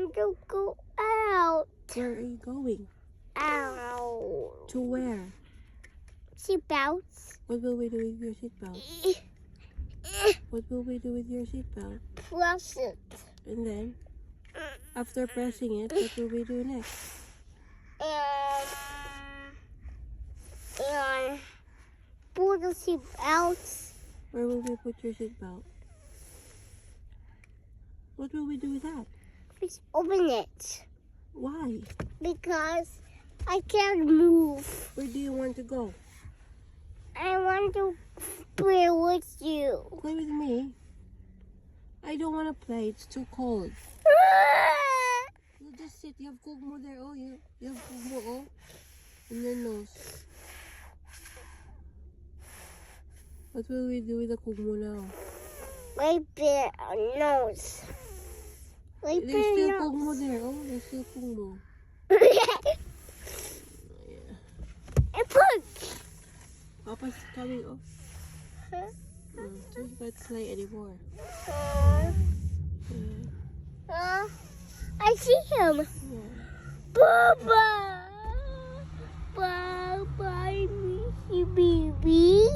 want to go out. Where are you going? Out. To where? Seatbelts. What will we do with your seatbelt? What will we do with your seatbelt? Press it. And then, after pressing it, what will we do next? And put the seatbelts. Where will we put your seatbelt? What will we do with that? Please open it. Why? Because I can't move. Where do you want to go? I want to play with you. Play with me. I don't want to play. It's too cold. You just sit. You have Convo there. Oh, you have Convo, oh, in your nose. What will we do with the Convo now? Right there, nose. Right There's there, still nose. Convo there. Oh, there's still Convo. And push. Papa's coming off. Just not play anymore. I see him. Yeah. Baba. Bye bye, missy baby.